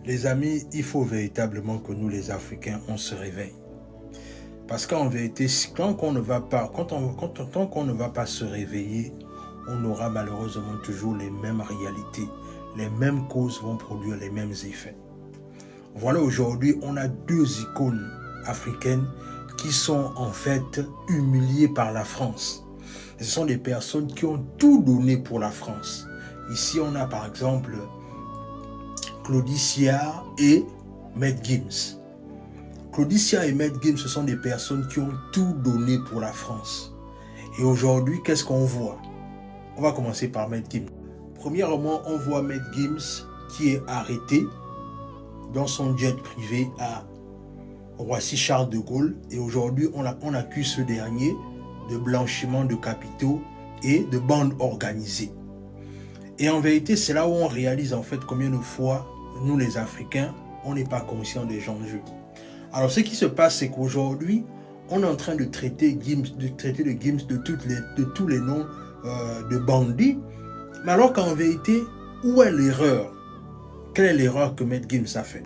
Les amis, il faut véritablement que nous les Africains, on se réveille. Parce qu'en vérité, tant qu'on ne va pas se réveiller, on aura malheureusement toujours les mêmes réalités. Les mêmes causes vont produire les mêmes effets. Voilà, aujourd'hui, on a deux icônes africaines qui sont en fait humiliées par la France. Ce sont des personnes qui ont tout donné pour la France. Ici, on a par exemple Claudie Siard et Maître Gims. Claudie Siard et Maître Gims, ce sont des personnes qui ont tout donné pour la France. Et aujourd'hui, qu'est-ce qu'on voit? On va commencer par Maître Gims. Premièrement, on voit Maître Gims qui est arrêté dans son jet privé à Roissy-Charles de Gaulle. Et aujourd'hui, on accuse ce dernier de blanchiment de capitaux et de bande organisée. Et en vérité, c'est là où on réalise en fait combien de fois, nous les Africains, on n'est pas conscient des enjeux. Alors ce qui se passe, c'est qu'aujourd'hui, on est en train de traiter Gims, de tous les noms de bandits. Mais alors qu'en vérité, où est l'erreur? Quelle est l'erreur que Maître Gims a fait?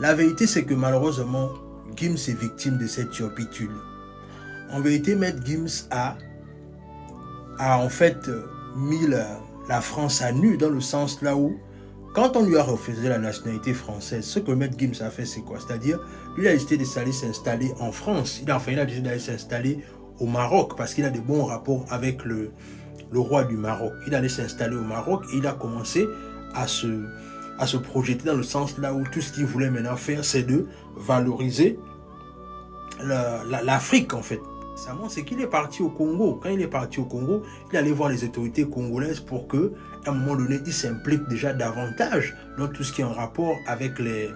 La vérité, c'est que malheureusement, Gims est victime de cette turpitude. En vérité, Maître Gims a en fait mis la France à nu, dans le sens là où, quand on lui a refusé la nationalité française, ce que Maître Gims a fait, c'est quoi? C'est-à-dire, lui a décidé d'aller s'installer en France. Il a décidé d'aller s'installer au Maroc parce qu'il a de bons rapports avec le roi du Maroc. Il allait s'installer au Maroc et il a commencé à se projeter dans le sens là où tout ce qu'il voulait maintenant faire, c'est de valoriser l'Afrique en fait. C'est qu'il est parti au Congo. Quand il est parti au Congo, il allait voir les autorités congolaises pour que, à un moment donné, il s'implique déjà davantage dans tout ce qui est en rapport avec les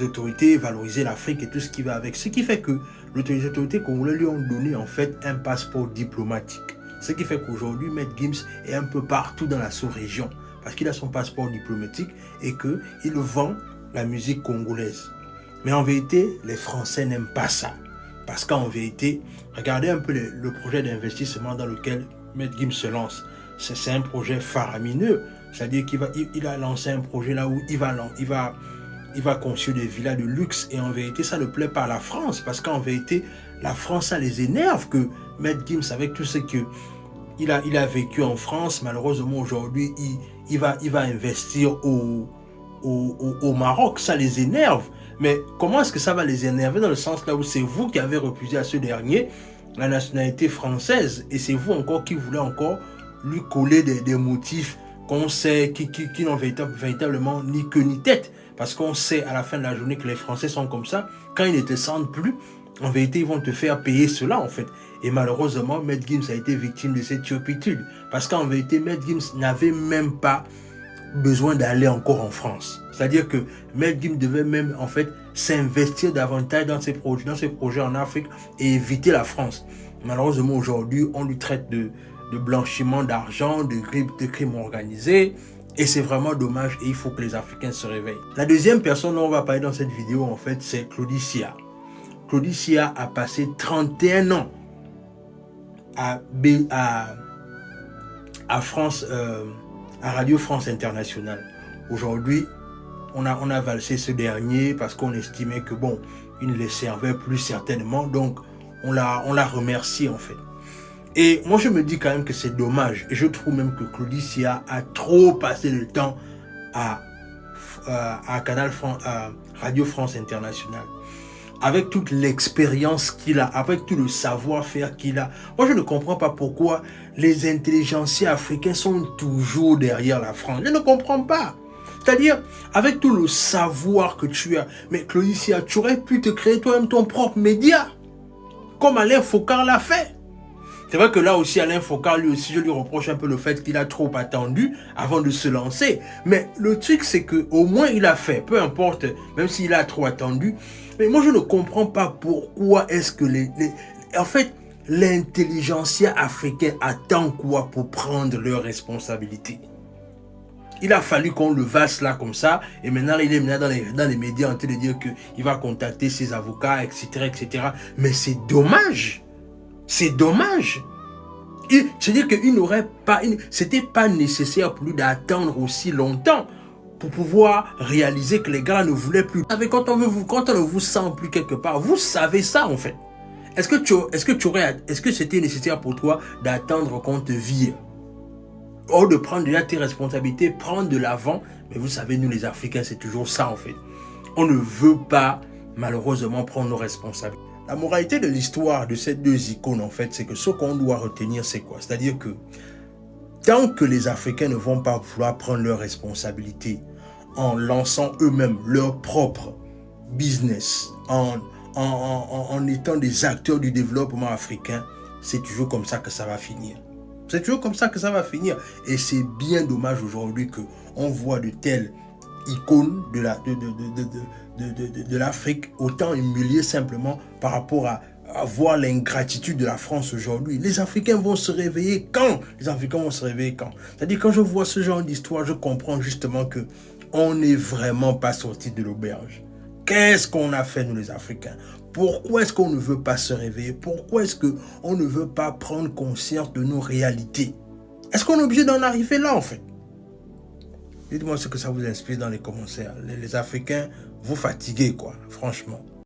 autorités, valoriser l'Afrique et tout ce qui va avec. Ce qui fait que les autorités congolaises lui ont donné en fait un passeport diplomatique. Ce qui fait qu'aujourd'hui, Maître Gims est un peu partout dans la sous-région parce qu'il a son passeport diplomatique et qu'il vend la musique congolaise. Mais en vérité, les Français n'aiment pas ça. Parce qu'en vérité, regardez un peu le projet d'investissement dans lequel Maître Gims se lance. C'est un projet faramineux. C'est-à-dire qu'il a lancé un projet là où il va construire des villas de luxe. Et en vérité, ça ne plaît pas à la France. Parce qu'en vérité, la France, ça les énerve que Maître Gims, avec tout ce qu'il a vécu en France, malheureusement aujourd'hui, il va investir au Maroc. Ça les énerve. Mais comment est-ce que ça va les énerver dans le sens là où c'est vous qui avez refusé à ce dernier la nationalité française et c'est vous encore qui voulez encore lui coller des motifs qu'on sait qui n'ont véritablement ni queue ni tête parce qu'on sait à la fin de la journée que les Français sont comme ça. Quand ils ne te sentent plus, en vérité, ils vont te faire payer cela en fait. Et malheureusement, Maître Gims a été victime de cette turpitude parce qu'en vérité, Maître Gims n'avait même pas besoin d'aller encore en France. C'est-à-dire que Maître Gims devait même en fait s'investir davantage dans ses projets en Afrique et éviter la France. Malheureusement aujourd'hui, on lui traite de blanchiment d'argent, de crimes organisés et c'est vraiment dommage et il faut que les Africains se réveillent. La deuxième personne dont on va parler dans cette vidéo en fait, c'est Claudie Siard. Claudie Siard a passé 31 ans à France, à Radio France Internationale. Aujourd'hui, on a valsé ce dernier parce qu'on estimait que bon, il ne les servait plus certainement, donc on l'a remercié en fait. Et moi je me dis quand même que c'est dommage et je trouve même que Claudie Siard a trop passé le temps à Radio France Internationale. Avec toute l'expérience qu'il a, avec tout le savoir-faire qu'il a. Moi, je ne comprends pas pourquoi les intelligenciers africains sont toujours derrière la France. Je ne comprends pas. C'est-à-dire, avec tout le savoir que tu as, mais Claudie Siard, tu aurais pu te créer toi-même ton propre média, comme Alain Focar l'a fait. C'est vrai que là aussi, Alain Focar, lui aussi, je lui reproche un peu le fait qu'il a trop attendu avant de se lancer. Mais le truc, c'est qu'au moins, il a fait, peu importe, même s'il a trop attendu. Mais moi, je ne comprends pas pourquoi est-ce que en fait, l'intelligentsia africain attend quoi pour prendre leurs responsabilités. Il a fallu qu'on le vasse là comme ça, et maintenant il est dans les médias en train de dire qu'il va contacter ses avocats, etc., etc. Mais c'est dommage. C'est dommage. C'est-à-dire qu'il n'aurait pas, c'était pas nécessaire pour lui d'attendre aussi longtemps. pour pouvoir réaliser que les gars ne voulaient plus. Vous savez, quand on ne vous sent plus quelque part, vous savez ça en fait. Est-ce que c'était nécessaire pour toi d'attendre qu'on te vire? Ou de prendre déjà tes responsabilités, prendre de l'avant. Mais vous savez, nous les Africains, c'est toujours ça en fait. On ne veut pas malheureusement prendre nos responsabilités. La moralité de l'histoire de ces deux icônes en fait, c'est que ce qu'on doit retenir, c'est quoi? C'est-à-dire que tant que les Africains ne vont pas vouloir prendre leurs responsabilités en lançant eux-mêmes leur propre business, en étant des acteurs du développement africain, c'est toujours comme ça que ça va finir. C'est toujours comme ça que ça va finir. Et c'est bien dommage aujourd'hui qu'on voit de telles icônes de l'Afrique autant humiliées simplement par rapport à voir l'ingratitude de la France aujourd'hui. Les Africains vont se réveiller quand? Les Africains vont se réveiller quand? C'est-à-dire, quand je vois ce genre d'histoire, je comprends justement que on n'est vraiment pas sorti de l'auberge. Qu'est-ce qu'on a fait, nous les Africains? Pourquoi est-ce qu'on ne veut pas se réveiller? Pourquoi est-ce qu'on ne veut pas prendre conscience de nos réalités? Est-ce qu'on est obligé d'en arriver là, en fait? Dites-moi ce que ça vous inspire dans les commentaires. Les Africains, vous fatiguez, quoi, franchement.